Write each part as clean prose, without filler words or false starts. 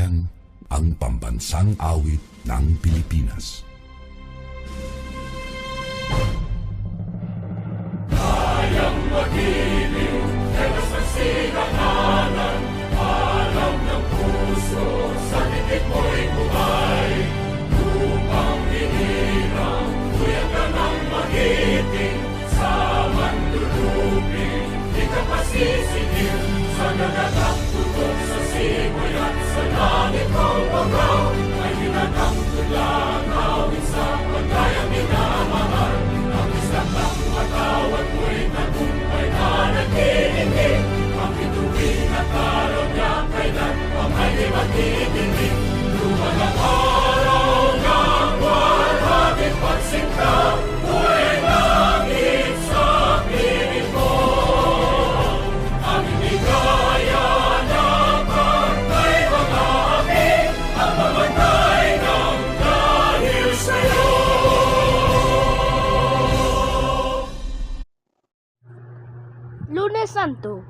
Bayan, ang pambansang awit ng Pilipinas. Kayang magiliw, helas ng silanganan, alam ng puso, sa titik mo'y buhay. Upang hinirang, kuya ka ng magiting, sa mandulupin, di ka pasisingil, sa nagatak tutok sa simoy at sa langit kong bagaw, ay hinatang tulang awit sa pagkayang minamahal. Ang isang ng matawad mo'y tagumpay na naghihingi, ang bituin at araw niya kailan ang ay di magtitingin. Luman ang araw ng walhati pagsinta, buhay langit sa piling mo. Ang hindi kaya na pagkay mga api, ang mamatay ng dahil sa'yo. Lunes Santo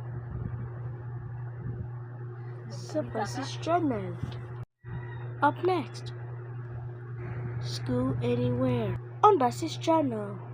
sa Basistrano. Up next, School Anywhere on Basistrano.